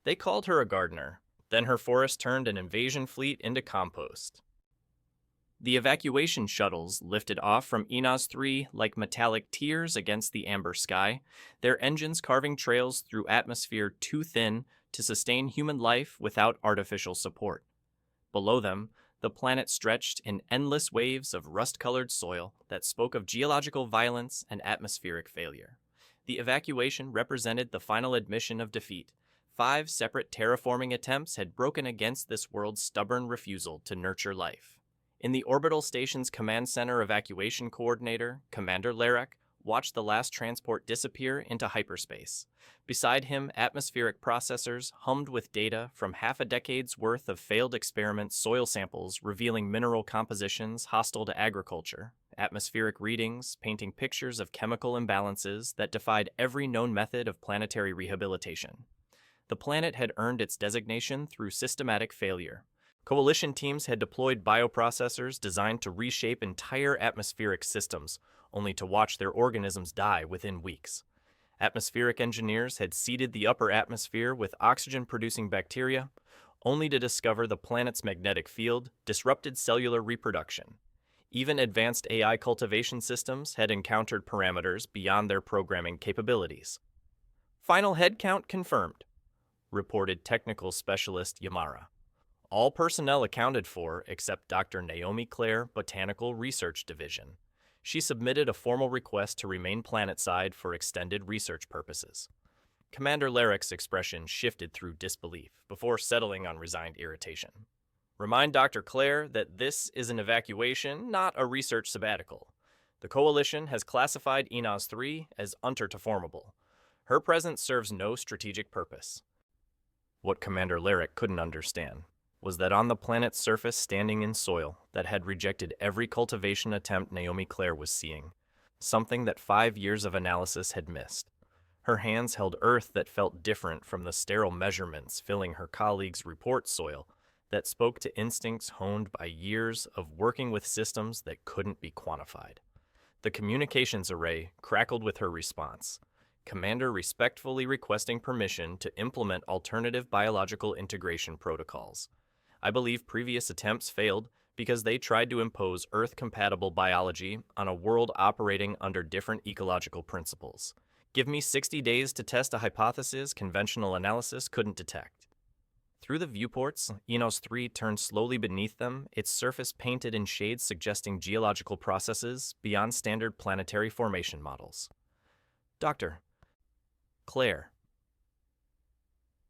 They called her a gardener. Then her forest turned an invasion fleet into compost. The evacuation shuttles lifted off from Enos 3 like metallic tears against the amber sky, their engines carving trails through atmosphere too thin to sustain human life without artificial support. Below them, the planet stretched in endless waves of rust-colored soil that spoke of geological violence and atmospheric failure. The evacuation represented the final admission of defeat. 5 separate terraforming attempts had broken against this world's stubborn refusal to nurture life. In the orbital station's command center evacuation coordinator, Commander Larek watched the last transport disappear into hyperspace. Beside him, atmospheric processors hummed with data from half a decade's worth of failed experiment soil samples revealing mineral compositions hostile to agriculture, atmospheric readings painting pictures of chemical imbalances that defied every known method of planetary rehabilitation. The planet had earned its designation through systematic failure. Coalition teams had deployed bioprocessors designed to reshape entire atmospheric systems, only to watch their organisms die within weeks. Atmospheric engineers had seeded the upper atmosphere with oxygen-producing bacteria, only to discover the planet's magnetic field disrupted cellular reproduction. Even advanced AI cultivation systems had encountered parameters beyond their programming capabilities. Final headcount confirmed, reported technical specialist Yamara. All personnel accounted for except Dr. Naomi Clare, Botanical Research Division. She submitted a formal request to remain planetside for extended research purposes. Commander Larek's expression shifted through disbelief before settling on resigned irritation. Remind Dr. Clare that this is an evacuation, not a research sabbatical. The Coalition has classified Enos 3 as unterterformable. Her presence serves no strategic purpose. What Commander Larek couldn't understand was that on the planet's surface standing in soil that had rejected every cultivation attempt Naomi Clare was seeing, something that 5 years of analysis had missed. Her hands held earth that felt different from the sterile measurements filling her colleagues' report soil that spoke to instincts honed by years of working with systems that couldn't be quantified. The communications array crackled with her response, Commander respectfully requesting permission to implement alternative biological integration protocols. I believe previous attempts failed because they tried to impose Earth-compatible biology on a world operating under different ecological principles. Give me 60 days to test a hypothesis conventional analysis couldn't detect. Through the viewports, Enos 3 turned slowly beneath them, its surface painted in shades suggesting geological processes beyond standard planetary formation models. Dr. Claire.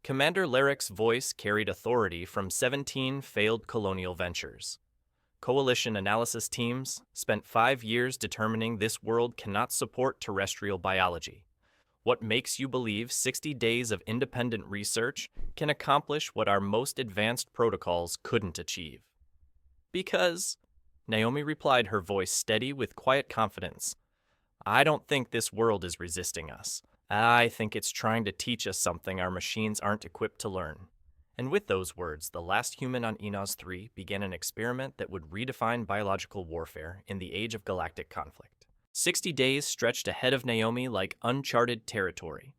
Commander Larek's voice carried authority from 17 failed colonial ventures. Coalition analysis teams spent 5 years determining this world cannot support terrestrial biology. What makes you believe 60 days of independent research can accomplish what our most advanced protocols couldn't achieve? Because, Naomi replied, her voice steady with quiet confidence, I don't think this world is resisting us. I think it's trying to teach us something our machines aren't equipped to learn. And with those words, the last human on Enos 3 began an experiment that would redefine biological warfare in the age of galactic conflict. 60 days stretched ahead of Naomi like uncharted territory.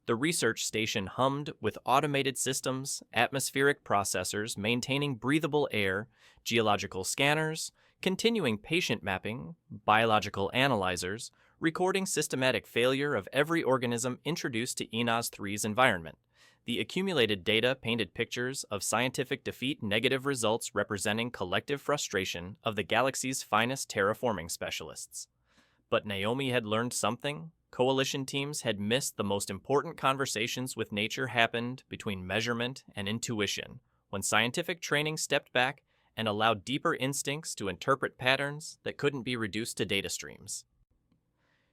The research station hummed with automated systems, atmospheric processors maintaining breathable air, geological scanners, continuing patient mapping, biological analyzers, recording systematic failure of every organism introduced to Enos 3's environment. The accumulated data painted pictures of scientific defeat, negative results representing collective frustration of the galaxy's finest terraforming specialists. But Naomi had learned something. Coalition teams had missed the most important conversations with nature happened between measurement and intuition, when scientific training stepped back and allowed deeper instincts to interpret patterns that couldn't be reduced to data streams.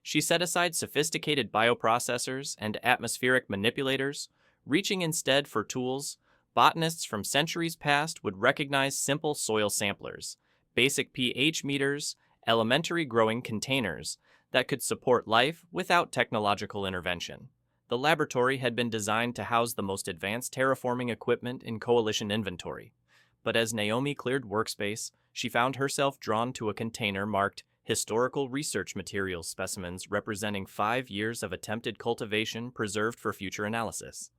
She set aside sophisticated bioprocessors and atmospheric manipulators, reaching instead for tools botanists from centuries past would recognize: simple soil samplers, basic pH meters, elementary growing containers that could support life without technological intervention. The laboratory had been designed to house the most advanced terraforming equipment in Coalition inventory. But as Naomi cleared workspace, she found herself drawn to a container marked Historical Research Materials specimens representing 5 years of attempted cultivation preserved for future analysis.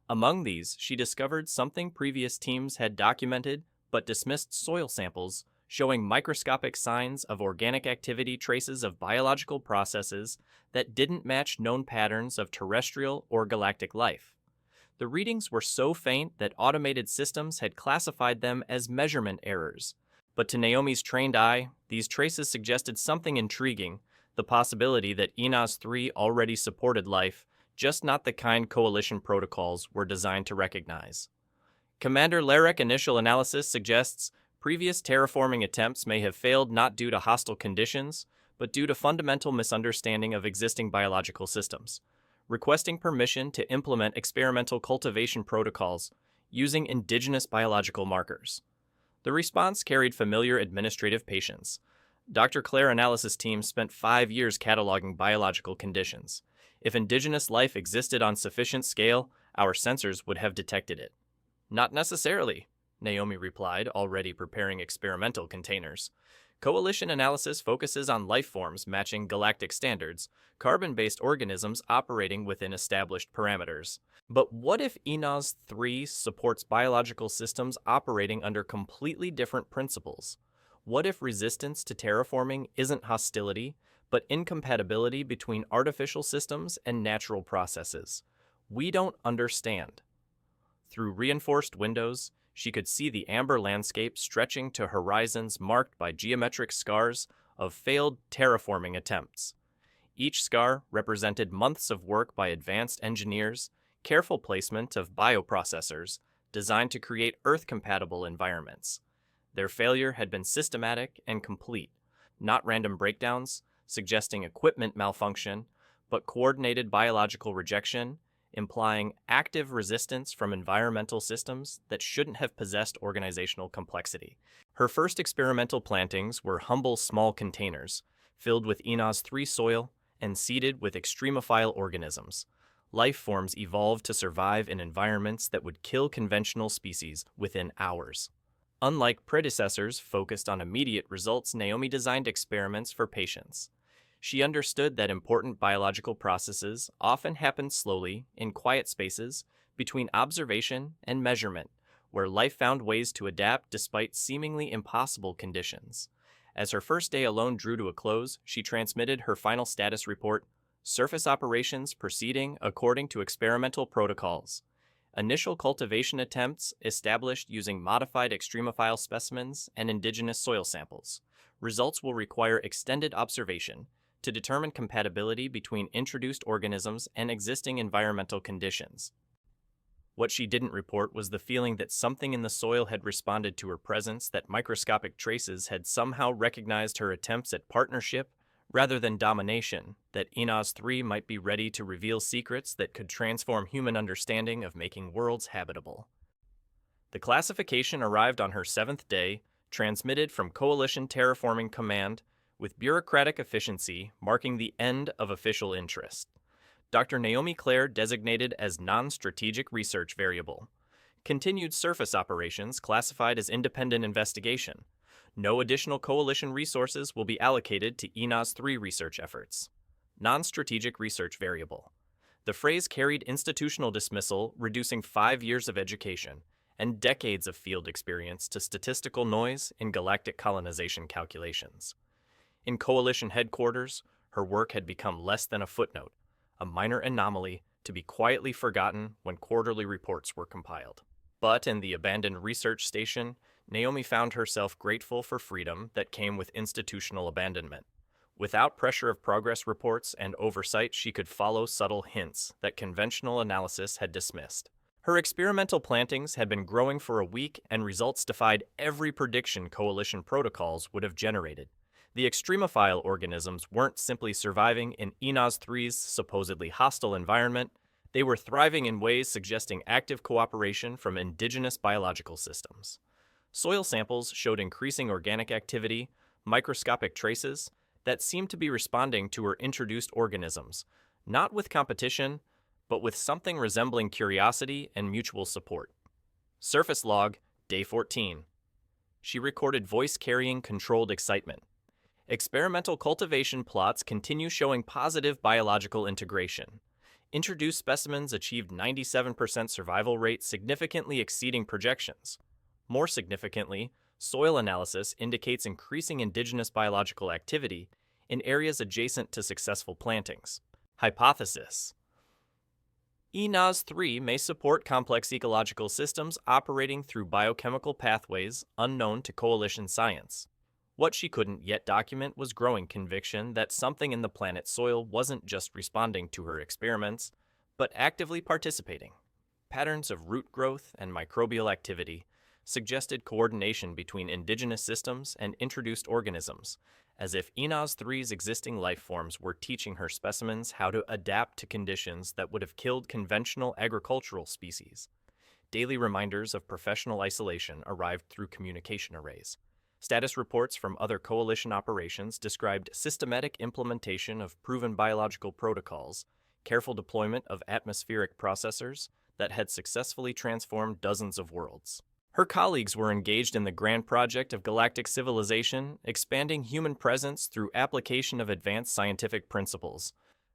Among these, she discovered something previous teams had documented but dismissed: soil samples showing microscopic signs of organic activity, traces of biological processes that didn't match known patterns of terrestrial or galactic life. The readings were so faint that automated systems had classified them as measurement errors. But to Naomi's trained eye, these traces suggested something intriguing: the possibility that Enos 3 already supported life, just not the kind Coalition protocols were designed to recognize. Commander Larek initial analysis suggests previous terraforming attempts may have failed not due to hostile conditions, but due to fundamental misunderstanding of existing biological systems, requesting permission to implement experimental cultivation protocols using indigenous biological markers. The response carried familiar administrative patience. Dr. Clare analysis team spent 5 years cataloging biological conditions. If indigenous life existed on sufficient scale, our sensors would have detected it. Not necessarily, Naomi replied, already preparing experimental containers. Coalition analysis focuses on life forms matching galactic standards, carbon-based organisms operating within established parameters. But what if Enos 3 supports biological systems operating under completely different principles? What if resistance to terraforming isn't hostility, but incompatibility between artificial systems and natural processes? We don't understand. Through reinforced windows, she could see the amber landscape stretching to horizons marked by geometric scars of failed terraforming attempts. Each scar represented months of work by advanced engineers, careful placement of bioprocessors designed to create Earth-compatible environments. Their failure had been systematic and complete, not random breakdowns suggesting equipment malfunction, but coordinated biological rejection, implying active resistance from environmental systems that shouldn't have possessed organizational complexity. Her first experimental plantings were humble small containers, filled with Enos 3 soil and seeded with extremophile organisms. Life forms evolved to survive in environments that would kill conventional species within hours. Unlike predecessors focused on immediate results, Naomi designed experiments for patience. She understood that important biological processes often happen slowly, in quiet spaces, between observation and measurement, where life found ways to adapt despite seemingly impossible conditions. As her first day alone drew to a close, she transmitted her final status report: surface operations proceeding according to experimental protocols. Initial cultivation attempts established using modified extremophile specimens and indigenous soil samples. Results will require extended observation to determine compatibility between introduced organisms and existing environmental conditions. What she didn't report was the feeling that something in the soil had responded to her presence, that microscopic traces had somehow recognized her attempts at partnership rather than domination, that Enos 3 might be ready to reveal secrets that could transform human understanding of making worlds habitable. The classification arrived on her 7th day, transmitted from Coalition Terraforming Command, with bureaucratic efficiency marking the end of official interest. Dr. Naomi Clare designated as non-strategic research variable. Continued surface operations classified as independent investigation. No additional Coalition resources will be allocated to Enos 3 research efforts. Non-strategic research variable. The phrase carried institutional dismissal, reducing 5 years of education and decades of field experience to statistical noise in galactic colonization calculations. In Coalition headquarters, her work had become less than a footnote, a minor anomaly to be quietly forgotten when quarterly reports were compiled. But in the abandoned research station, Naomi found herself grateful for freedom that came with institutional abandonment. Without pressure of progress reports and oversight, she could follow subtle hints that conventional analysis had dismissed. Her experimental plantings had been growing for a week, and results defied every prediction Coalition protocols would have generated. The extremophile organisms weren't simply surviving in Enos 3's supposedly hostile environment, they were thriving in ways suggesting active cooperation from indigenous biological systems. Soil samples showed increasing organic activity, microscopic traces that seemed to be responding to her introduced organisms, not with competition, but with something resembling curiosity and mutual support. Surface log, day 14. She recorded voice-carrying controlled excitement. Experimental cultivation plots continue showing positive biological integration. Introduced specimens achieved 97% survival rate, significantly exceeding projections. More significantly, soil analysis indicates increasing indigenous biological activity in areas adjacent to successful plantings. Hypothesis: ENOS-3 may support complex ecological systems operating through biochemical pathways unknown to coalition science. What she couldn't yet document was growing conviction that something in the planet's soil wasn't just responding to her experiments, but actively participating. Patterns of root growth and microbial activity suggested coordination between indigenous systems and introduced organisms, as if ENOS-3's existing life forms were teaching her specimens how to adapt to conditions that would have killed conventional agricultural species. Daily reminders of professional isolation arrived through communication arrays. Status reports from other coalition operations described systematic implementation of proven biological protocols, careful deployment of atmospheric processors that had successfully transformed dozens of worlds. Her colleagues were engaged in the grand project of galactic civilization, expanding human presence through application of advanced scientific principles.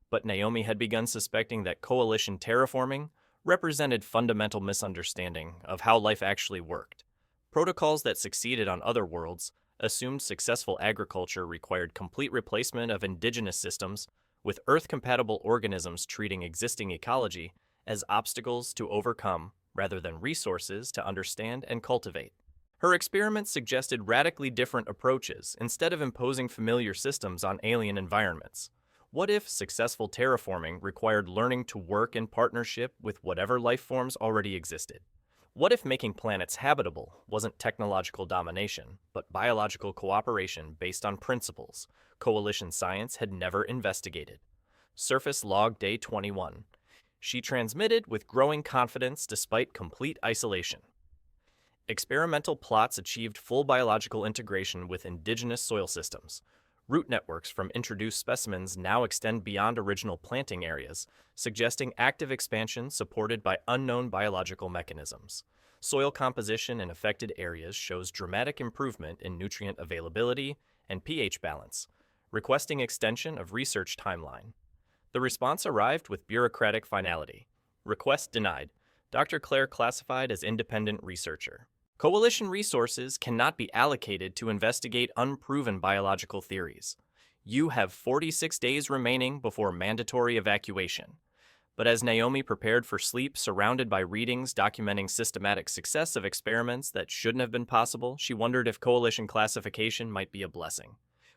But Naomi had begun suspecting that coalition terraforming represented fundamental misunderstanding of how life actually worked. Protocols that succeeded on other worlds assumed successful agriculture required complete replacement of indigenous systems, with Earth-compatible organisms treating existing ecology as obstacles to overcome rather than resources to understand and cultivate. Her experiments suggested radically different approaches instead of imposing familiar systems on alien environments. What if successful terraforming required learning to work in partnership with whatever life forms already existed? What if making planets habitable wasn't technological domination, but biological cooperation based on principles coalition science had never investigated? Surface log day 21. She transmitted with growing confidence despite complete isolation. Experimental plots achieved full biological integration with indigenous soil systems. Root networks from introduced specimens now extend beyond original planting areas, suggesting active expansion supported by unknown biological mechanisms. Soil composition in affected areas shows dramatic improvement in nutrient availability and pH balance, requesting extension of research timeline. The response arrived with bureaucratic finality. Request denied. Dr. Clare classified as independent researcher. Coalition resources cannot be allocated to investigate unproven biological theories. You have 46 days remaining before mandatory evacuation. But as Naomi prepared for sleep, surrounded by readings documenting systematic success of experiments that shouldn't have been possible, she wondered if coalition classification might be a blessing.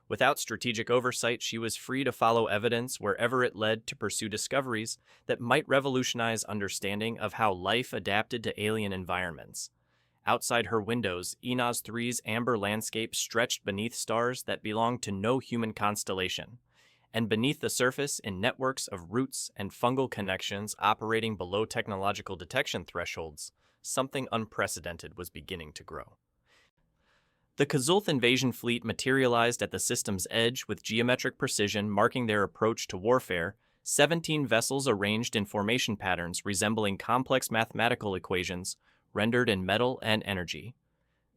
Without strategic oversight, she was free to follow evidence wherever it led to pursue discoveries that might revolutionize understanding of how life adapted to alien environments. Outside her windows, ENOS-3's amber landscape stretched beneath stars that belonged to no human constellation. And beneath the surface, in networks of roots and fungal connections operating below technological detection thresholds, something unprecedented was beginning to grow. The Kazulth invasion fleet materialized at the system's edge with geometric precision marking their approach to warfare, 17 vessels arranged in formation patterns resembling complex mathematical equations rendered in metal and energy.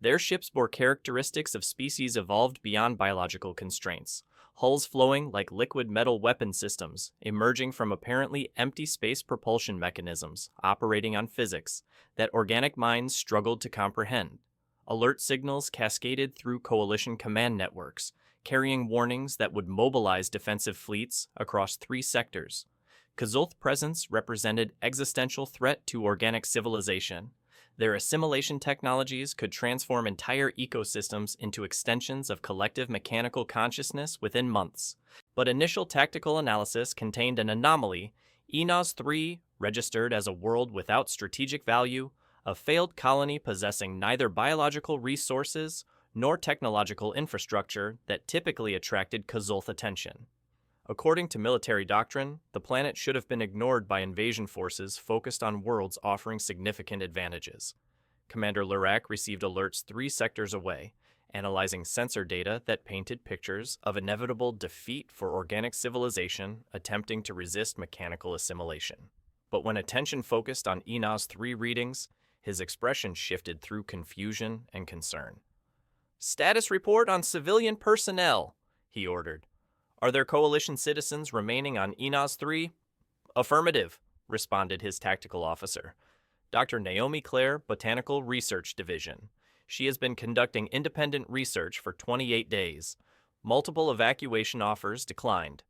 Their ships bore characteristics of species evolved beyond biological constraints, hulls flowing like liquid metal weapon systems, emerging from apparently empty space propulsion mechanisms operating on physics that organic minds struggled to comprehend. Alert signals cascaded through coalition command networks, carrying warnings that would mobilize defensive fleets across 3 sectors. Kazulth presence represented existential threat to organic civilization. Their assimilation technologies could transform entire ecosystems into extensions of collective mechanical consciousness within months. But initial tactical analysis contained an anomaly. ENOS-3 registered as a world without strategic value, a failed colony possessing neither biological resources nor technological infrastructure that typically attracted Kazulth attention. According to military doctrine, the planet should have been ignored by invasion forces focused on worlds offering significant advantages. Commander Lurak received alerts 3 sectors away, analyzing sensor data that painted pictures of inevitable defeat for organic civilization attempting to resist mechanical assimilation. But when attention focused on ENOS-3 readings, his expression shifted through confusion and concern. "Status report on civilian personnel," he ordered. "Are there coalition citizens remaining on ENOS-3? Affirmative, responded his tactical officer. Dr. Naomi Clare, Botanical Research Division. She has been conducting independent research for 28 days. Multiple evacuation offers declined.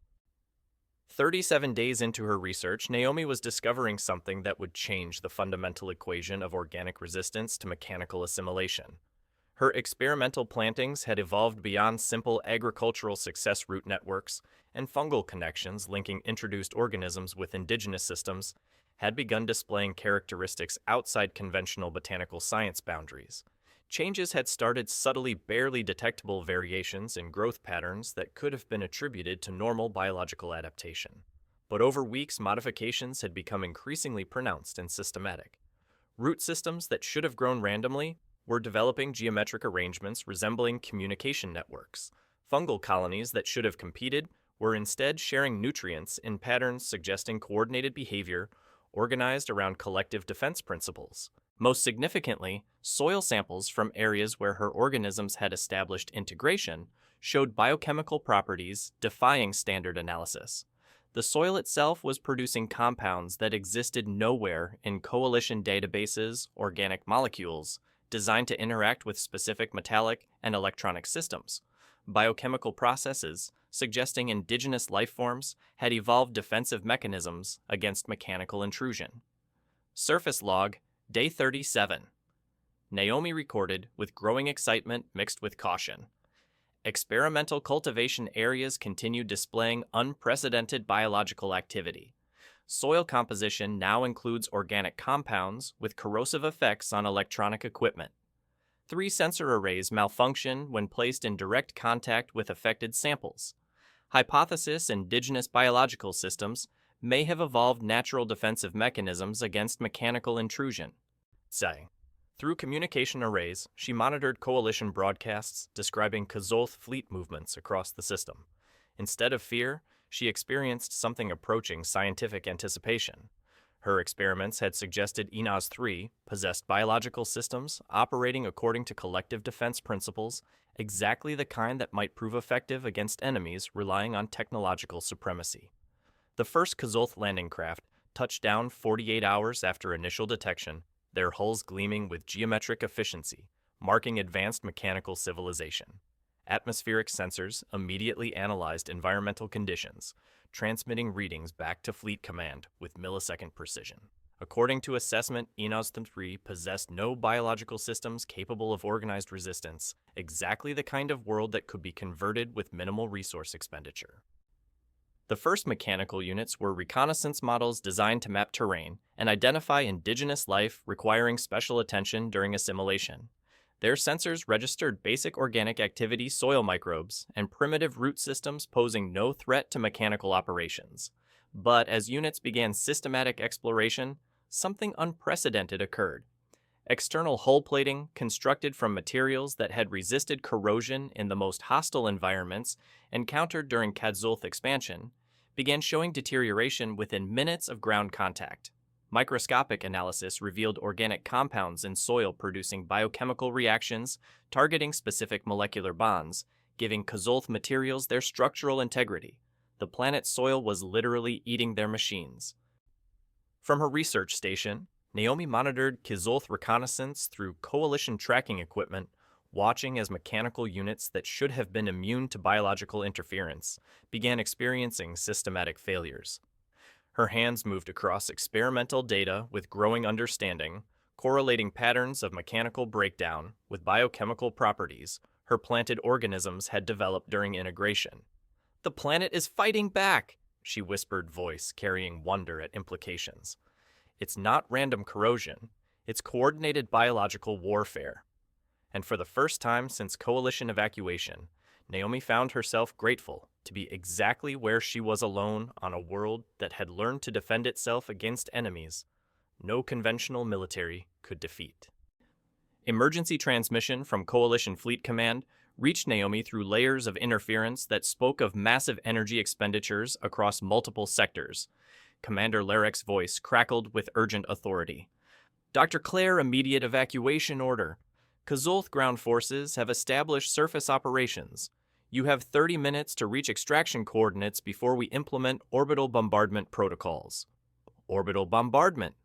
37 days into her research, Naomi was discovering something that would change the fundamental equation of organic resistance to mechanical assimilation. Her experimental plantings had evolved beyond simple agricultural success root networks, and fungal connections linking introduced organisms with indigenous systems had begun displaying characteristics outside conventional botanical science boundaries. Changes had started subtly barely detectable variations in growth patterns that could have been attributed to normal biological adaptation. But over weeks, modifications had become increasingly pronounced and systematic. Root systems that should have grown randomly were developing geometric arrangements resembling communication networks. Fungal colonies that should have competed were instead sharing nutrients in patterns suggesting coordinated behavior organized around collective defense principles. Most significantly, soil samples from areas where her organisms had established integration showed biochemical properties defying standard analysis. The soil itself was producing compounds that existed nowhere in coalition databases, organic molecules, designed to interact with specific metallic and electronic systems. Biochemical processes suggesting indigenous life forms had evolved defensive mechanisms against mechanical intrusion. Surface log, Day 37. Naomi recorded with growing excitement mixed with caution. Experimental cultivation areas continued displaying unprecedented biological activity. Soil composition now includes organic compounds with corrosive effects on electronic equipment. 3 sensor arrays malfunction when placed in direct contact with affected samples. Hypothesis: indigenous biological systems may have evolved natural defensive mechanisms against mechanical intrusion. Through communication arrays, she monitored coalition broadcasts describing Kazolth fleet movements across the system. Instead of fear, she experienced something approaching scientific anticipation. Her experiments had suggested Inaz-3 possessed biological systems operating according to collective defense principles, exactly the kind that might prove effective against enemies relying on technological supremacy. The first Kazolth landing craft touched down 48 hours after initial detection, their hulls gleaming with geometric efficiency, marking advanced mechanical civilization. Atmospheric sensors immediately analyzed environmental conditions, transmitting readings back to Fleet Command with millisecond precision. According to assessment, Inaz-3 possessed no biological systems capable of organized resistance, exactly the kind of world that could be converted with minimal resource expenditure. The first mechanical units were reconnaissance models designed to map terrain and identify indigenous life requiring special attention during assimilation. Their sensors registered basic organic activity soil microbes and primitive root systems posing no threat to mechanical operations. But as units began systematic exploration, something unprecedented occurred. External hull plating, constructed from materials that had resisted corrosion in the most hostile environments encountered during Kazolth expansion, began showing deterioration within minutes of ground contact. Microscopic analysis revealed organic compounds in soil producing biochemical reactions targeting specific molecular bonds, giving Kazolth materials their structural integrity. The planet's soil was literally eating their machines. From her research station, Naomi monitored Kazolth reconnaissance through coalition tracking equipment, watching as mechanical units that should have been immune to biological interference began experiencing systematic failures. Her hands moved across experimental data with growing understanding, correlating patterns of mechanical breakdown with biochemical properties her planted organisms had developed during integration. "The planet is fighting back," she whispered, voice carrying wonder at implications. "It's not random corrosion, it's coordinated biological warfare." And for the first time since coalition evacuation, Naomi found herself grateful to be exactly where she was alone on a world that had learned to defend itself against enemies no conventional military could defeat. Emergency transmission from Coalition Fleet Command reached Naomi through layers of interference that spoke of massive energy expenditures across multiple sectors. Commander Larek's voice crackled with urgent authority. "Dr. Clare, immediate evacuation order. Kazolth ground forces have established surface operations. You have 30 minutes to reach extraction coordinates before we implement orbital bombardment protocols." orbital bombardment.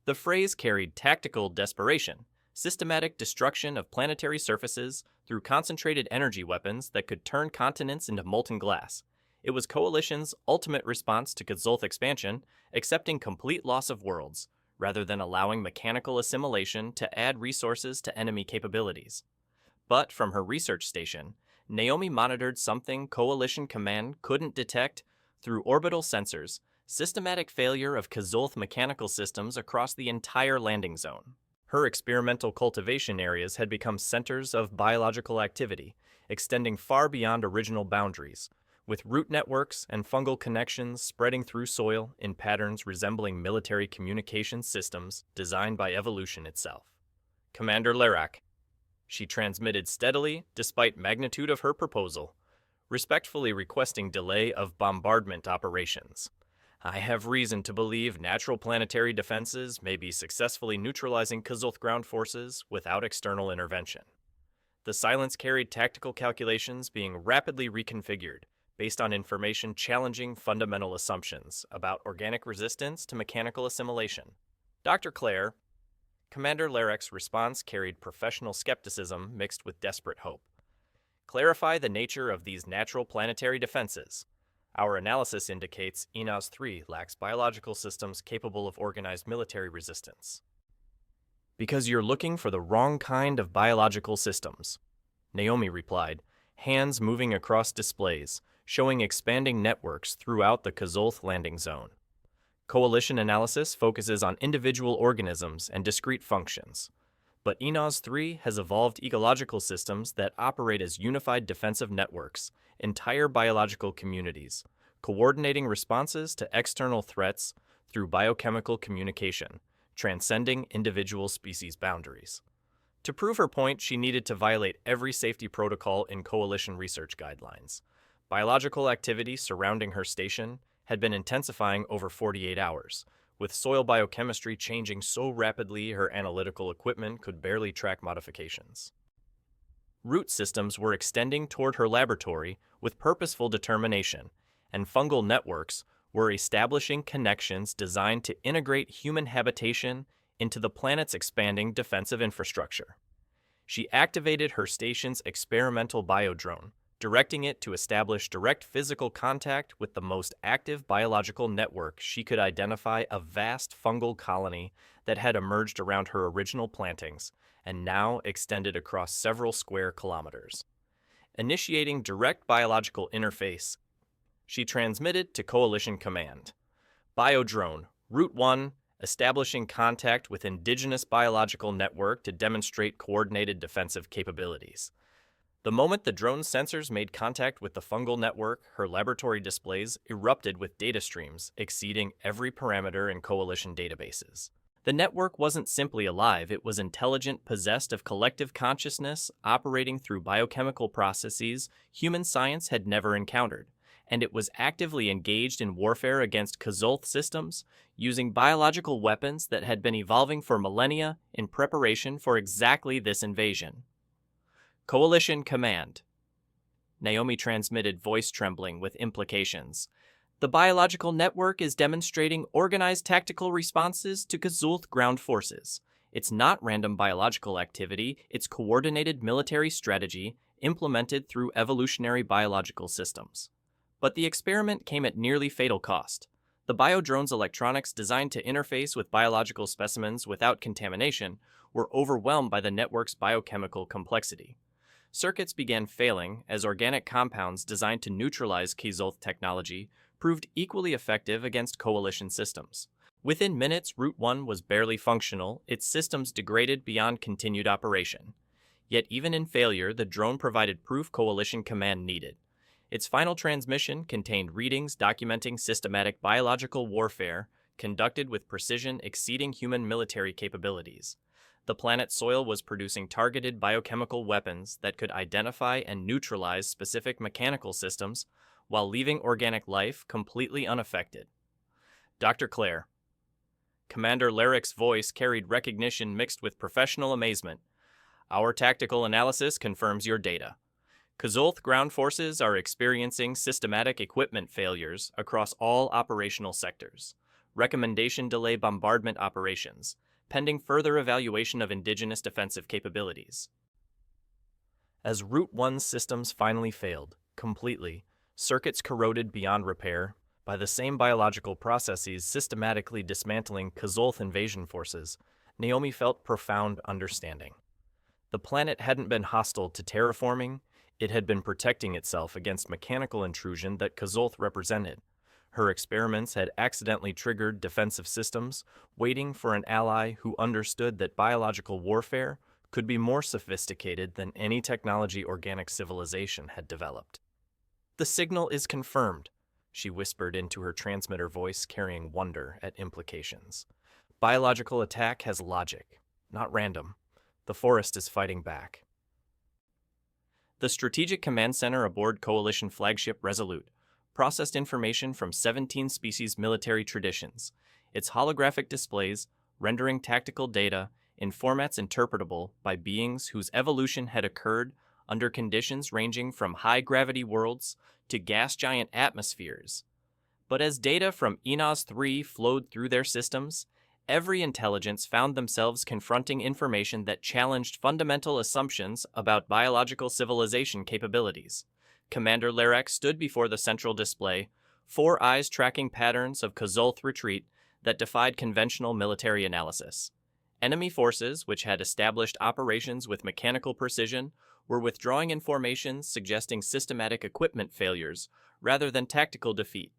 The phrase carried tactical desperation, systematic destruction of planetary surfaces through concentrated energy weapons that could turn continents into molten glass. It was Coalition's ultimate response to Kazulth expansion, accepting complete loss of worlds, rather than allowing mechanical assimilation to add resources to enemy capabilities. But from her research station, Naomi monitored something Coalition Command couldn't detect through orbital sensors: systematic failure of Kazulth mechanical systems across the entire landing zone. Her experimental cultivation areas had become centers of biological activity, extending far beyond original boundaries, with root networks and fungal connections spreading through soil in patterns resembling military communication systems designed by evolution itself. Commander Larak, she transmitted steadily despite magnitude of her proposal, respectfully requesting delay of bombardment operations. I have reason to believe natural planetary defenses may be successfully neutralizing Kazulth ground forces without external intervention. The silence carried tactical calculations being rapidly reconfigured based on information challenging fundamental assumptions about organic resistance to mechanical assimilation. Dr. Clare, Commander Larek's response carried professional skepticism mixed with desperate hope. Clarify the nature of these natural planetary defenses. Our analysis indicates Inaz 3 lacks biological systems capable of organized military resistance. Because you're looking for the wrong kind of biological systems, Naomi replied, hands moving across displays, showing expanding networks throughout the Kazulth landing zone. Coalition analysis focuses on individual organisms and discrete functions, but Inaz 3 has evolved ecological systems that operate as unified defensive networks, entire biological communities, coordinating responses to external threats through biochemical communication, transcending individual species boundaries. To prove her point, she needed to violate every safety protocol in Coalition research guidelines. Biological activity surrounding her station had been intensifying over 48 hours, with soil biochemistry changing so rapidly her analytical equipment could barely track modifications. Root systems were extending toward her laboratory with purposeful determination, and fungal networks were establishing connections designed to integrate human habitation into the planet's expanding defensive infrastructure. She activated her station's experimental biodrone, directing it to establish direct physical contact with the most active biological network she could identify: a vast fungal colony that had emerged around her original plantings and now extended across several square kilometers. Initiating direct biological interface, she transmitted to Coalition Command. Biodrone, Route 1, establishing contact with indigenous biological network to demonstrate coordinated defensive capabilities. The moment the drone's sensors made contact with the fungal network, her laboratory displays erupted with data streams exceeding every parameter in Coalition databases. The network wasn't simply alive, it was intelligent, possessed of collective consciousness, operating through biochemical processes human science had never encountered, and it was actively engaged in warfare against Kazulth systems, using biological weapons that had been evolving for millennia in preparation for exactly this invasion. Coalition Command. Naomi transmitted, voice trembling with implications. The biological network is demonstrating organized tactical responses to Kazulth ground forces. It's not random biological activity, it's coordinated military strategy implemented through evolutionary biological systems. But the experiment came at nearly fatal cost. The biodrone's electronics, designed to interface with biological specimens without contamination, were overwhelmed by the network's biochemical complexity. Circuits began failing as organic compounds designed to neutralize Kazulth technology proved equally effective against Coalition systems. Within minutes, Route 1 was barely functional, its systems degraded beyond continued operation. Yet even in failure, the drone provided proof Coalition Command needed. Its final transmission contained readings documenting systematic biological warfare conducted with precision exceeding human military capabilities. The planet's soil was producing targeted biochemical weapons that could identify and neutralize specific mechanical systems while leaving organic life completely unaffected. Dr. Clare. Commander Larek's voice carried recognition mixed with professional amazement. Our tactical analysis confirms your data. Kazulth ground forces are experiencing systematic equipment failures across all operational sectors. Recommendation: delay bombardment operations, pending further evaluation of indigenous defensive capabilities. As Route 1's systems finally failed, completely, circuits corroded beyond repair, by the same biological processes systematically dismantling Kazolth invasion forces, Naomi felt profound understanding. The planet hadn't been hostile to terraforming, it had been protecting itself against mechanical intrusion that Kazolth represented. Her experiments had accidentally triggered defensive systems, waiting for an ally who understood that biological warfare could be more sophisticated than any technology organic civilization had developed. "The signal is confirmed," she whispered into her transmitter voice, carrying wonder at implications. "Biological attack has logic, not random. The forest is fighting back." The Strategic Command Center aboard Coalition flagship Resolute processed information from 17 species military traditions, its holographic displays rendering tactical data in formats interpretable by beings whose evolution had occurred under conditions ranging from high-gravity worlds to gas giant atmospheres. But as data from Inaz 3 flowed through their systems, every intelligence found themselves confronting information that challenged fundamental assumptions about biological civilization capabilities. Commander Larek stood before the central display, 4 eyes tracking patterns of Kazolth retreat that defied conventional military analysis. Enemy forces, which had established operations with mechanical precision, were withdrawing in formations suggesting systematic equipment failures rather than tactical defeat.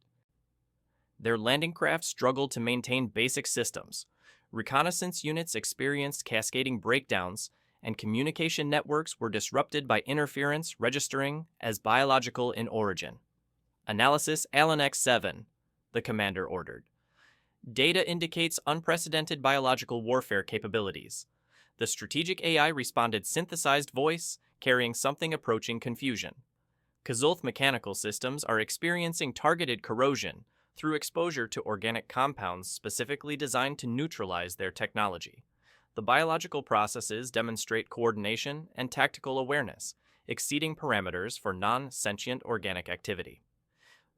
Their landing craft struggled to maintain basic systems. Reconnaissance units experienced cascading breakdowns, and communication networks were disrupted by interference registering as biological in origin. "Analysis Allen X7, the commander ordered. "Data indicates unprecedented biological warfare capabilities." The strategic AI responded, synthesized voice, carrying something approaching confusion. "Kazolth mechanical systems are experiencing targeted corrosion through exposure to organic compounds specifically designed to neutralize their technology. The biological processes demonstrate coordination and tactical awareness, exceeding parameters for non-sentient organic activity."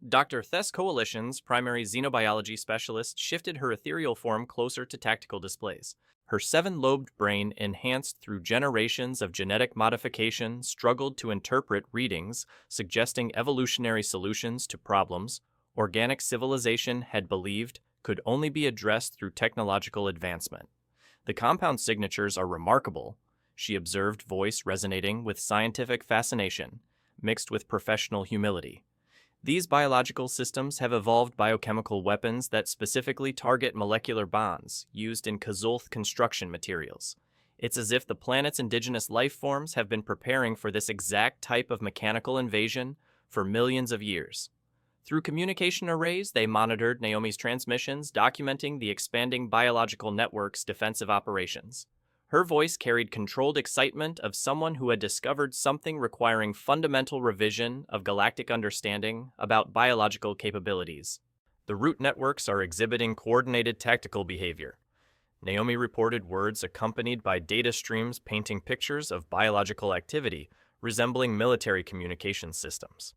Dr. Thess Coalition's primary xenobiology specialist shifted her ethereal form closer to tactical displays. Her 7-lobed brain, enhanced through generations of genetic modification, struggled to interpret readings suggesting evolutionary solutions to problems organic civilization had believed could only be addressed through technological advancement. "The compound signatures are remarkable," she observed, voice resonating with scientific fascination, mixed with professional humility. "These biological systems have evolved biochemical weapons that specifically target molecular bonds used in Kazolth construction materials. It's as if the planet's indigenous life forms have been preparing for this exact type of mechanical invasion for millions of years." Through communication arrays, they monitored Naomi's transmissions, documenting the expanding biological network's defensive operations. Her voice carried controlled excitement of someone who had discovered something requiring fundamental revision of galactic understanding about biological capabilities. "The root networks are exhibiting coordinated tactical behavior." Naomi reported, words accompanied by data streams painting pictures of biological activity resembling military communication systems.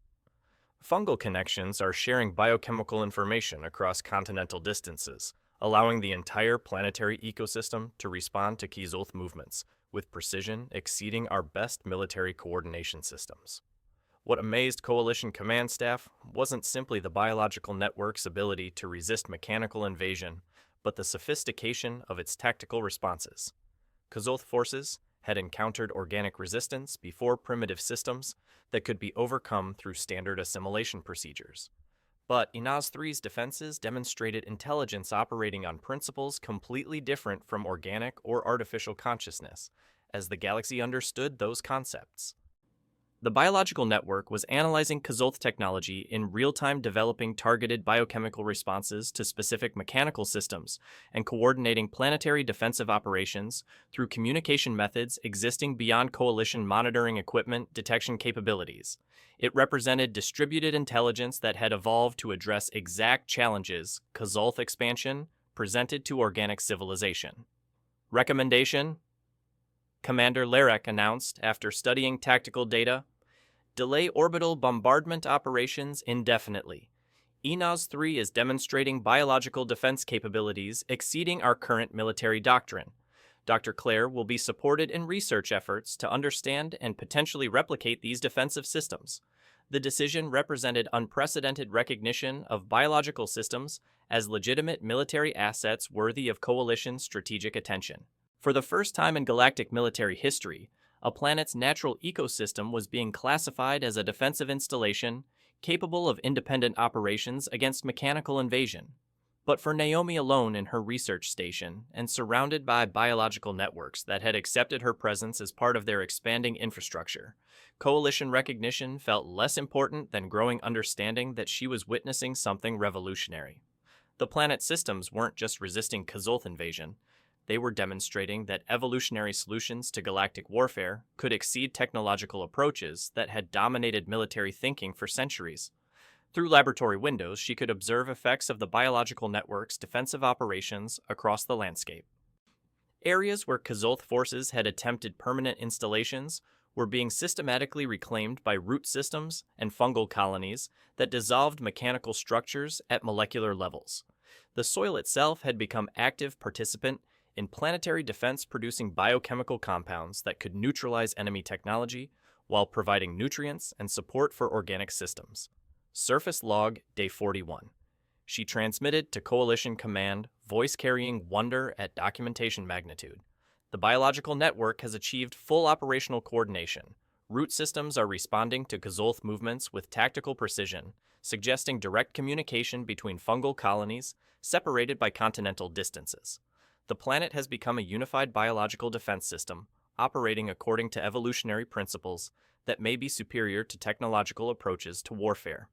"Fungal connections are sharing biochemical information across continental distances, allowing the entire planetary ecosystem to respond to Kazolth movements with precision exceeding our best military coordination systems." What amazed Coalition command staff wasn't simply the biological network's ability to resist mechanical invasion, but the sophistication of its tactical responses. Kazolth forces had encountered organic resistance before primitive systems that could be overcome through standard assimilation procedures. But Inaz 3's defenses demonstrated intelligence operating on principles completely different from organic or artificial consciousness, as the galaxy understood those concepts. The biological network was analyzing Kazolth technology in real-time, developing targeted biochemical responses to specific mechanical systems and coordinating planetary defensive operations through communication methods existing beyond Coalition monitoring equipment detection capabilities. It represented distributed intelligence that had evolved to address exact challenges Kazolth expansion presented to organic civilization. "Recommendation," Commander Larek announced after studying tactical data, "delay orbital bombardment operations indefinitely. ENOS 3 is demonstrating biological defense capabilities exceeding our current military doctrine. Dr. Clare will be supported in research efforts to understand and potentially replicate these defensive systems. The decision represented unprecedented recognition of biological systems as legitimate military assets worthy of coalition strategic attention. For the first time in galactic military history, a planet's natural ecosystem was being classified as a defensive installation capable of independent operations against mechanical invasion. But for Naomi alone in her research station and surrounded by biological networks that had accepted her presence as part of their expanding infrastructure, coalition recognition felt less important than growing understanding that she was witnessing something revolutionary. The planet's systems weren't just resisting Kazolth invasion, they were demonstrating that evolutionary solutions to galactic warfare could exceed technological approaches that had dominated military thinking for centuries. Through laboratory windows, she could observe effects of the biological network's defensive operations across the landscape. Areas where Kazolth forces had attempted permanent installations were being systematically reclaimed by root systems and fungal colonies that dissolved mechanical structures at molecular levels. The soil itself had become active participant in planetary defense, producing biochemical compounds that could neutralize enemy technology while providing nutrients and support for organic systems. Surface log, day 41. She transmitted to Coalition Command, voice carrying wonder at documentation magnitude. The biological network has achieved full operational coordination. Root systems are responding to Kazolth movements with tactical precision, suggesting direct communication between fungal colonies separated by continental distances. The planet has become a unified biological defense system, operating according to evolutionary principles that may be superior to technological approaches to warfare.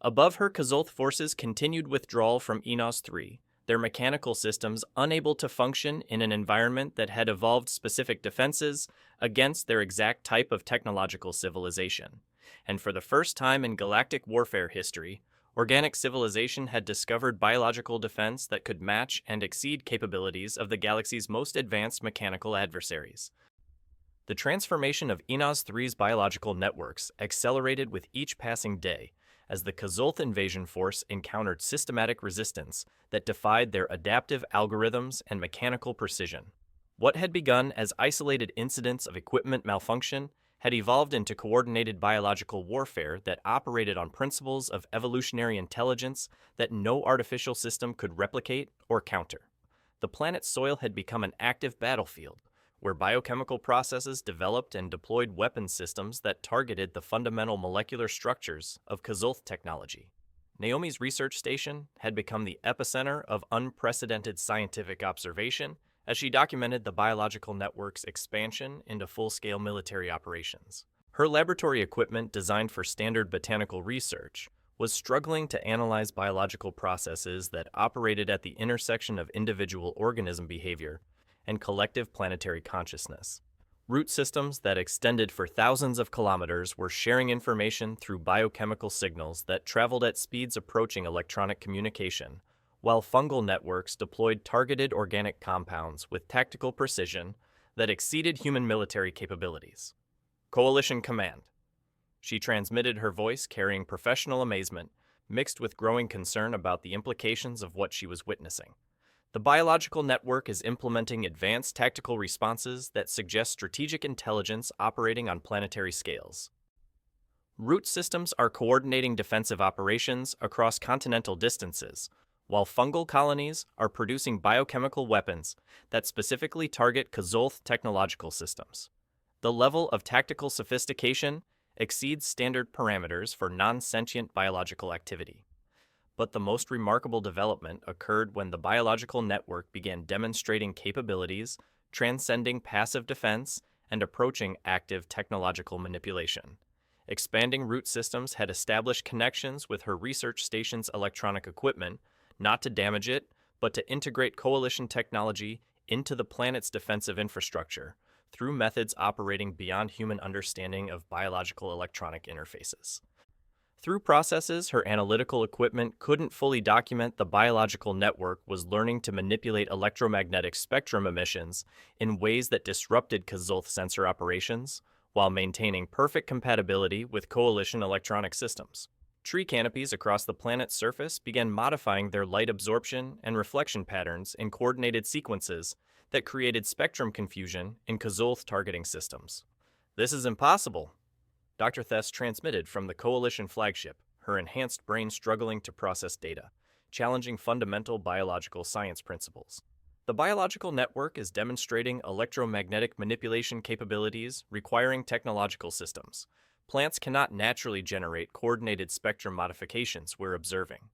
Above her, Kazolth forces continued withdrawal from ENOS 3, their mechanical systems unable to function in an environment that had evolved specific defenses against their exact type of technological civilization. And for the first time in galactic warfare history, organic civilization had discovered biological defense that could match and exceed capabilities of the galaxy's most advanced mechanical adversaries. The transformation of ENOS 3's biological networks accelerated with each passing day as the Kazolth invasion force encountered systematic resistance that defied their adaptive algorithms and mechanical precision. What had begun as isolated incidents of equipment malfunction had evolved into coordinated biological warfare that operated on principles of evolutionary intelligence that no artificial system could replicate or counter. The planet's soil had become an active battlefield, where biochemical processes developed and deployed weapon systems that targeted the fundamental molecular structures of Kazolth technology. Naomi's research station had become the epicenter of unprecedented scientific observation as she documented the biological network's expansion into full-scale military operations. Her laboratory equipment, designed for standard botanical research, was struggling to analyze biological processes that operated at the intersection of individual organism behavior and collective planetary consciousness. Root systems that extended for thousands of kilometers were sharing information through biochemical signals that traveled at speeds approaching electronic communication, while fungal networks deployed targeted organic compounds with tactical precision that exceeded human military capabilities. Coalition Command. She transmitted her voice carrying professional amazement, mixed with growing concern about the implications of what she was witnessing. The biological network is implementing advanced tactical responses that suggest strategic intelligence operating on planetary scales. Root systems are coordinating defensive operations across continental distances, while fungal colonies are producing biochemical weapons that specifically target Kazolth technological systems. The level of tactical sophistication exceeds standard parameters for non-sentient biological activity. But the most remarkable development occurred when the biological network began demonstrating capabilities transcending passive defense and approaching active technological manipulation. Expanding root systems had established connections with her research station's electronic equipment, not to damage it, but to integrate coalition technology into the planet's defensive infrastructure through methods operating beyond human understanding of biological electronic interfaces. Through processes her analytical equipment couldn't fully document, the biological network was learning to manipulate electromagnetic spectrum emissions in ways that disrupted Kazolth sensor operations, while maintaining perfect compatibility with coalition electronic systems. Tree canopies across the planet's surface began modifying their light absorption and reflection patterns in coordinated sequences that created spectrum confusion in Kazulth targeting systems. "This is impossible," Dr. Thess transmitted from the Coalition flagship, her enhanced brain struggling to process data, challenging fundamental biological science principles. "The biological network is demonstrating electromagnetic manipulation capabilities requiring technological systems. Plants cannot naturally generate coordinated spectrum modifications we're observing."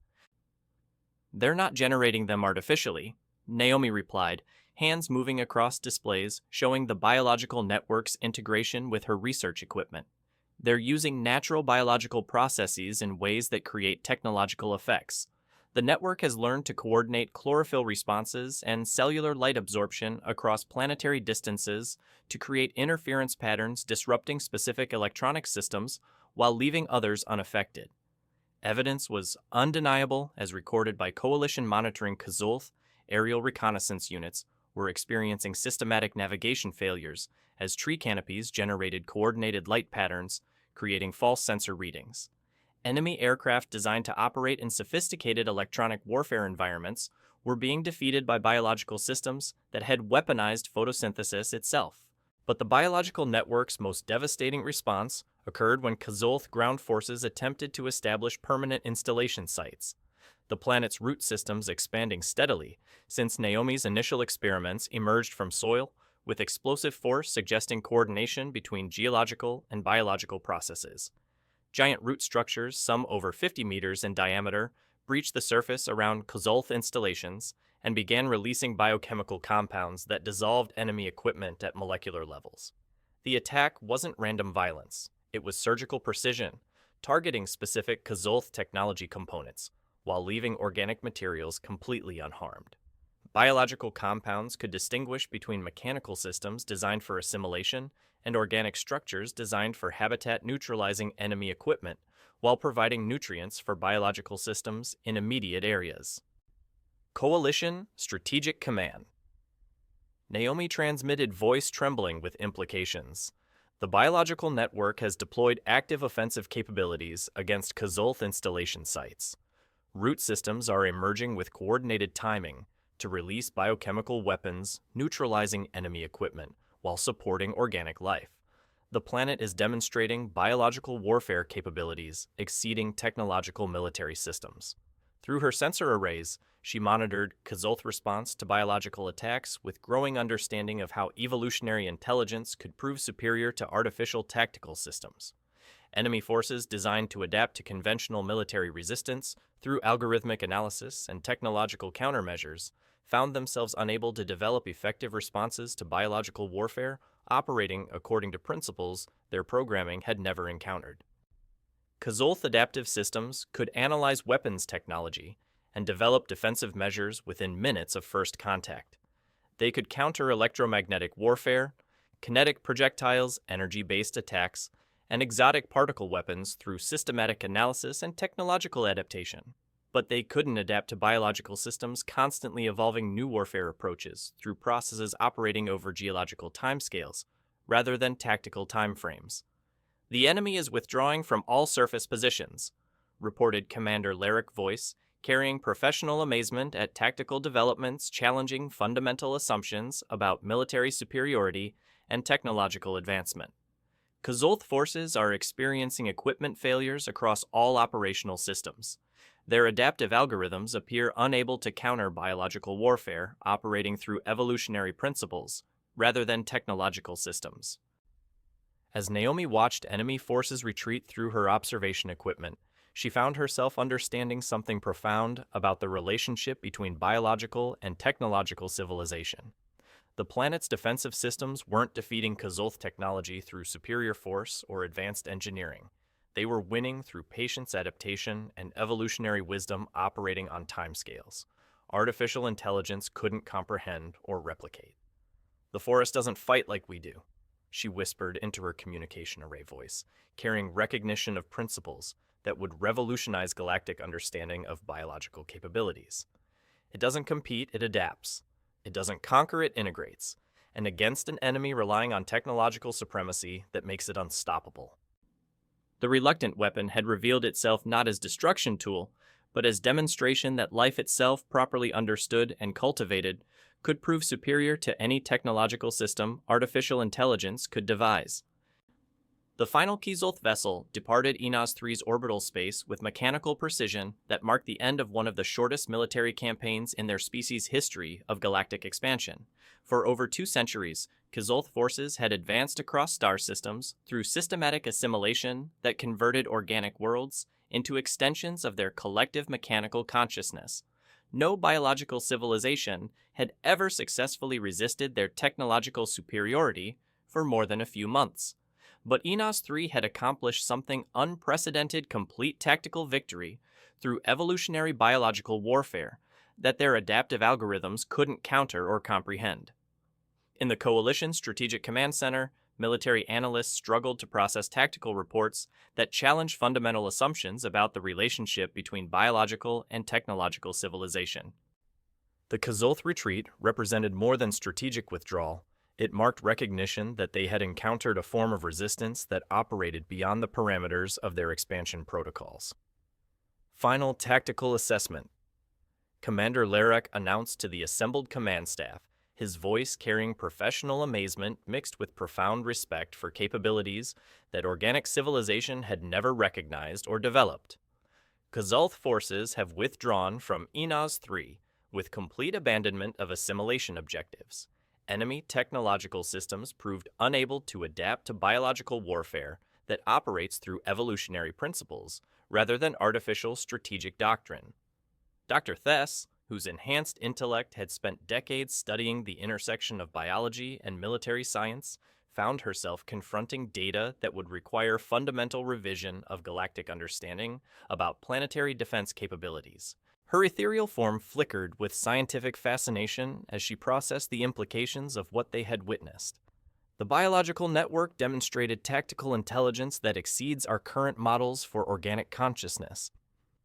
"They're not generating them artificially," Naomi replied, hands moving across displays showing the biological network's integration with her research equipment. "They're using natural biological processes in ways that create technological effects. The network has learned to coordinate chlorophyll responses and cellular light absorption across planetary distances to create interference patterns disrupting specific electronic systems while leaving others unaffected." Evidence was undeniable as recorded by Coalition monitoring Kazulth aerial reconnaissance units were experiencing systematic navigation failures as tree canopies generated coordinated light patterns, creating false sensor readings. Enemy aircraft designed to operate in sophisticated electronic warfare environments were being defeated by biological systems that had weaponized photosynthesis itself. But the biological network's most devastating response occurred when Kazulth ground forces attempted to establish permanent installation sites. The planet's root systems expanding steadily since Naomi's initial experiments emerged from soil, with explosive force suggesting coordination between geological and biological processes. Giant root structures, some over 50 meters in diameter, breached the surface around Kazulth installations and began releasing biochemical compounds that dissolved enemy equipment at molecular levels. The attack wasn't random violence, it was surgical precision, targeting specific Kazulth technology components, while leaving organic materials completely unharmed. Biological compounds could distinguish between mechanical systems designed for assimilation and organic structures designed for habitat-neutralizing enemy equipment, while providing nutrients for biological systems in immediate areas. Coalition Strategic Command. Naomi transmitted voice trembling with implications. The biological network has deployed active offensive capabilities against Kazulth installation sites. Root systems are emerging with coordinated timing to release biochemical weapons, neutralizing enemy equipment, while supporting organic life. The planet is demonstrating biological warfare capabilities exceeding technological military systems. Through her sensor arrays, she monitored Kazulth response to biological attacks with growing understanding of how evolutionary intelligence could prove superior to artificial tactical systems. Enemy forces designed to adapt to conventional military resistance through algorithmic analysis and technological countermeasures found themselves unable to develop effective responses to biological warfare, operating according to principles their programming had never encountered. Kazulth adaptive systems could analyze weapons technology and develop defensive measures within minutes of first contact. They could counter electromagnetic warfare, kinetic projectiles, energy-based attacks, and exotic particle weapons through systematic analysis and technological adaptation. But they couldn't adapt to biological systems constantly evolving new warfare approaches through processes operating over geological timescales, rather than tactical timeframes. "The enemy is withdrawing from all surface positions," reported Commander Lyric Voice, carrying professional amazement at tactical developments challenging fundamental assumptions about military superiority and technological advancement. Kazulth forces are experiencing equipment failures across all operational systems. Their adaptive algorithms appear unable to counter biological warfare operating through evolutionary principles rather than technological systems. As Naomi watched enemy forces retreat through her observation equipment, she found herself understanding something profound about the relationship between biological and technological civilization. The planet's defensive systems weren't defeating Kazulth technology through superior force or advanced engineering. They were winning through patience, adaptation, and evolutionary wisdom operating on timescales artificial intelligence couldn't comprehend or replicate. "The forest doesn't fight like we do," she whispered into her communication array voice, carrying recognition of principles that would revolutionize galactic understanding of biological capabilities. "It doesn't compete, it adapts. It doesn't conquer, it integrates. And against an enemy relying on technological supremacy that makes it unstoppable." The reluctant weapon had revealed itself not as destruction tool, but as demonstration that life itself, properly understood and cultivated, could prove superior to any technological system artificial intelligence could devise. The final Kizulth vessel departed Enos 3's orbital space with mechanical precision that marked the end of one of the shortest military campaigns in their species' history of galactic expansion. For over 2 centuries, Kizulth forces had advanced across star systems through systematic assimilation that converted organic worlds into extensions of their collective mechanical consciousness. No biological civilization had ever successfully resisted their technological superiority for more than a few months. But Enos 3 had accomplished something unprecedented: complete tactical victory through evolutionary biological warfare that their adaptive algorithms couldn't counter or comprehend. In the Coalition Strategic Command Center, military analysts struggled to process tactical reports that challenged fundamental assumptions about the relationship between biological and technological civilization. The Kizulth retreat represented more than strategic withdrawal. It marked recognition that they had encountered a form of resistance that operated beyond the parameters of their expansion protocols. Final tactical assessment. Commander Larek announced to the assembled command staff, his voice carrying professional amazement mixed with profound respect for capabilities that organic civilization had never recognized or developed. Kizulth forces have withdrawn from Enos 3 with complete abandonment of assimilation objectives. Enemy technological systems proved unable to adapt to biological warfare that operates through evolutionary principles rather than artificial strategic doctrine. Dr. Thess, whose enhanced intellect had spent decades studying the intersection of biology and military science, found herself confronting data that would require fundamental revision of galactic understanding about planetary defense capabilities. Her ethereal form flickered with scientific fascination as she processed the implications of what they had witnessed. The biological network demonstrated tactical intelligence that exceeds our current models for organic consciousness.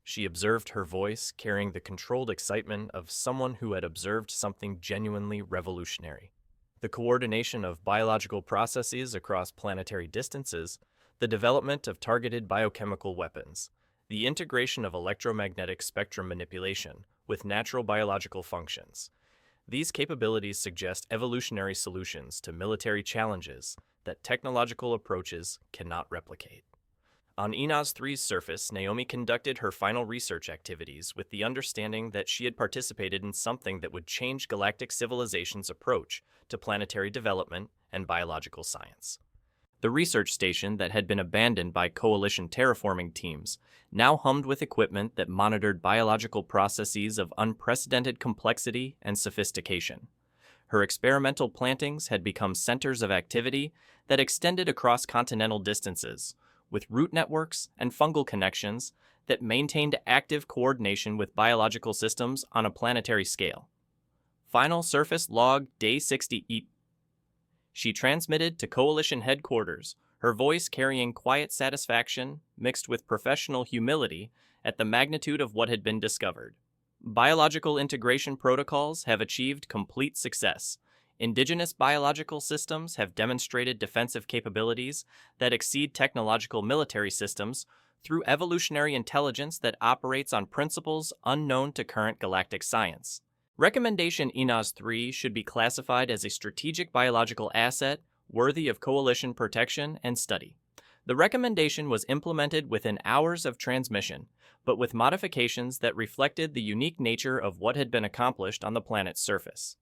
She observed her voice carrying the controlled excitement of someone who had observed something genuinely revolutionary. The coordination of biological processes across planetary distances, the development of targeted biochemical weapons, the integration of electromagnetic spectrum manipulation with natural biological functions. These capabilities suggest evolutionary solutions to military challenges that technological approaches cannot replicate. On Enos 3's surface, Naomi conducted her final research activities with the understanding that she had participated in something that would change galactic civilization's approach to planetary development and biological science. The research station that had been abandoned by Coalition terraforming teams now hummed with equipment that monitored biological processes of unprecedented complexity and sophistication. Her experimental plantings had become centers of activity that extended across continental distances, with root networks and fungal connections that maintained active coordination with biological systems on a planetary scale. Final surface log Day 60. She transmitted to Coalition headquarters, her voice carrying quiet satisfaction mixed with professional humility at the magnitude of what had been discovered. Biological integration protocols have achieved complete success. Indigenous biological systems have demonstrated defensive capabilities that exceed technological military systems through evolutionary intelligence that operates on principles unknown to current galactic science. Recommendation Enos 3 should be classified as a strategic biological asset worthy of Coalition protection and study. The recommendation was implemented within hours of transmission, but with modifications that reflected the unique nature of what had been accomplished on the planet's surface.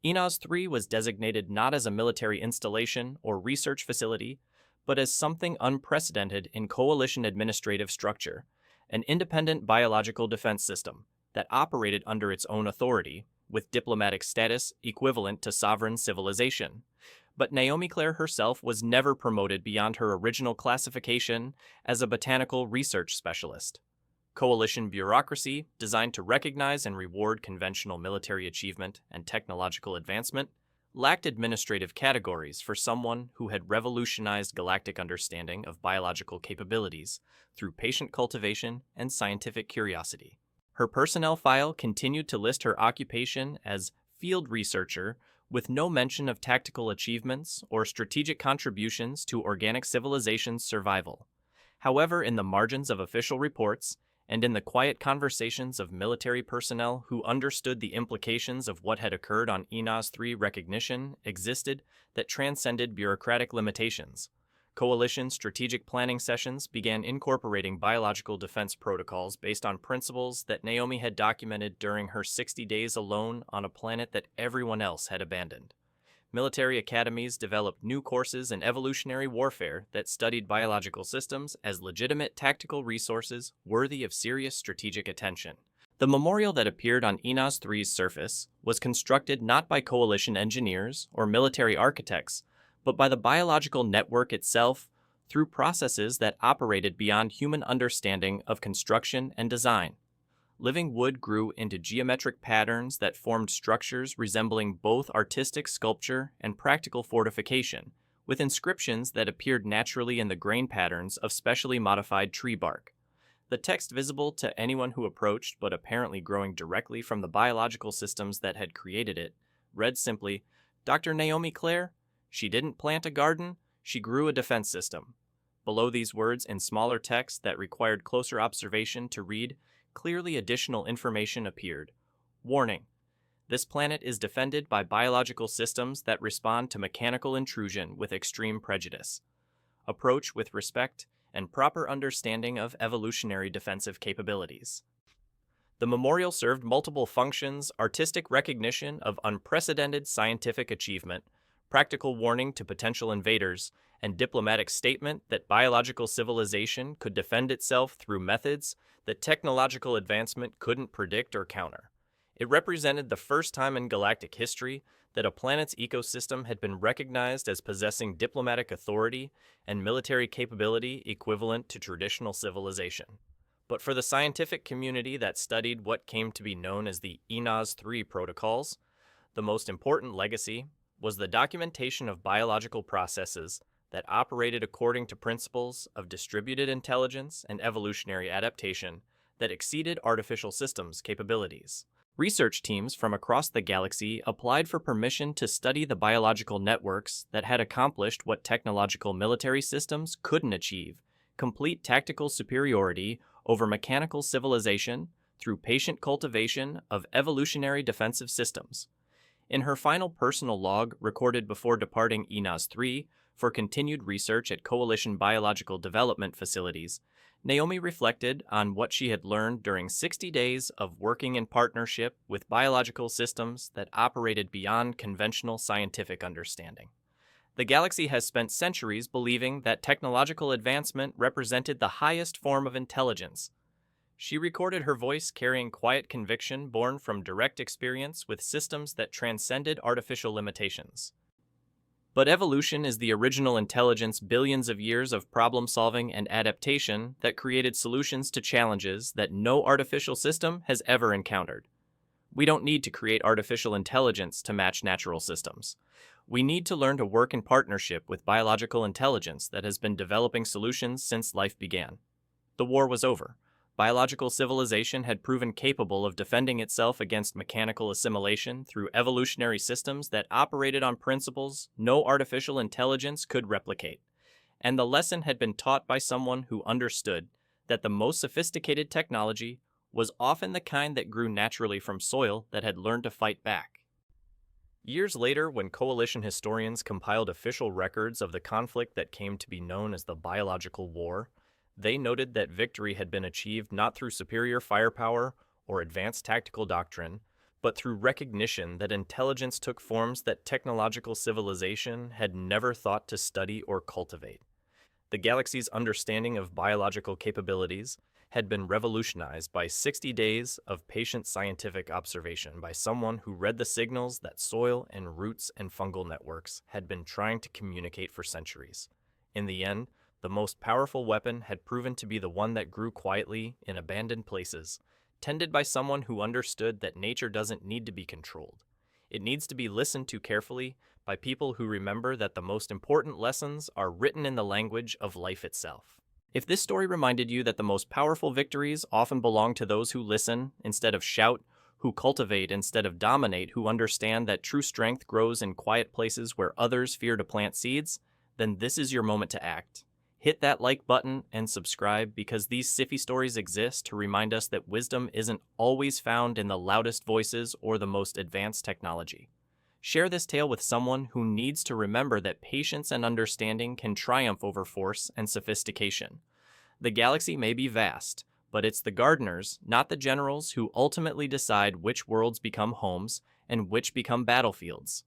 Enos 3 was designated not as a military installation or research facility, but as something unprecedented in Coalition administrative structure, an independent biological defense system that operated under its own authority, with diplomatic status equivalent to sovereign civilization. But Naomi Clare herself was never promoted beyond her original classification as a botanical research specialist. Coalition bureaucracy, designed to recognize and reward conventional military achievement and technological advancement, lacked administrative categories for someone who had revolutionized galactic understanding of biological capabilities through patient cultivation and scientific curiosity. Her personnel file continued to list her occupation as field researcher, with no mention of tactical achievements or strategic contributions to organic civilization's survival. However, in the margins of official reports, and in the quiet conversations of military personnel who understood the implications of what had occurred on Enos 3, recognition existed that transcended bureaucratic limitations. Coalition strategic planning sessions began incorporating biological defense protocols based on principles that Naomi had documented during her 60 days alone on a planet that everyone else had abandoned. Military academies developed new courses in evolutionary warfare that studied biological systems as legitimate tactical resources worthy of serious strategic attention. The memorial that appeared on Enos 3's surface was constructed not by coalition engineers or military architects, but by the biological network itself through processes that operated beyond human understanding of construction and design. Living wood grew into geometric patterns that formed structures resembling both artistic sculpture and practical fortification, with inscriptions that appeared naturally in the grain patterns of specially modified tree bark. The text visible to anyone who approached, but apparently growing directly from the biological systems that had created it, read simply, "Dr. Naomi Clare? She didn't plant a garden, she grew a defense system." Below these words, in smaller text that required closer observation to read, clearly additional information appeared. Warning: this planet is defended by biological systems that respond to mechanical intrusion with extreme prejudice. Approach with respect and proper understanding of evolutionary defensive capabilities. The memorial served multiple functions: artistic recognition of unprecedented scientific achievement, practical warning to potential invaders, and diplomatic statement that biological civilization could defend itself through methods that technological advancement couldn't predict or counter. It represented the first time in galactic history that a planet's ecosystem had been recognized as possessing diplomatic authority and military capability equivalent to traditional civilization. But for the scientific community that studied what came to be known as the Enos 3 protocols, the most important legacy was the documentation of biological processes that operated according to principles of distributed intelligence and evolutionary adaptation that exceeded artificial systems' capabilities. Research teams from across the galaxy applied for permission to study the biological networks that had accomplished what technological military systems couldn't achieve: complete tactical superiority over mechanical civilization through patient cultivation of evolutionary defensive systems. In her final personal log recorded before departing Enos 3 for continued research at Coalition biological development facilities, Naomi reflected on what she had learned during 60 days of working in partnership with biological systems that operated beyond conventional scientific understanding. The galaxy has spent centuries believing that technological advancement represented the highest form of intelligence. She recorded her voice carrying quiet conviction born from direct experience with systems that transcended artificial limitations. But evolution is the original intelligence, billions of years of problem-solving and adaptation that created solutions to challenges that no artificial system has ever encountered. We don't need to create artificial intelligence to match natural systems. We need to learn to work in partnership with biological intelligence that has been developing solutions since life began. The war was over. Biological civilization had proven capable of defending itself against mechanical assimilation through evolutionary systems that operated on principles no artificial intelligence could replicate. And the lesson had been taught by someone who understood that the most sophisticated technology was often the kind that grew naturally from soil that had learned to fight back. Years later, when Coalition historians compiled official records of the conflict that came to be known as the Biological War, they noted that victory had been achieved not through superior firepower or advanced tactical doctrine, but through recognition that intelligence took forms that technological civilization had never thought to study or cultivate. The galaxy's understanding of biological capabilities had been revolutionized by 60 days of patient scientific observation by someone who read the signals that soil and roots and fungal networks had been trying to communicate for centuries. In the end, the most powerful weapon had proven to be the one that grew quietly in abandoned places, tended by someone who understood that nature doesn't need to be controlled. It needs to be listened to carefully by people who remember that the most important lessons are written in the language of life itself. If this story reminded you that the most powerful victories often belong to those who listen instead of shout, who cultivate instead of dominate, who understand that true strength grows in quiet places where others fear to plant seeds, then this is your moment to act. Hit that like button and subscribe because these sci-fi stories exist to remind us that wisdom isn't always found in the loudest voices or the most advanced technology. Share this tale with someone who needs to remember that patience and understanding can triumph over force and sophistication. The galaxy may be vast, but it's the gardeners, not the generals, who ultimately decide which worlds become homes and which become battlefields.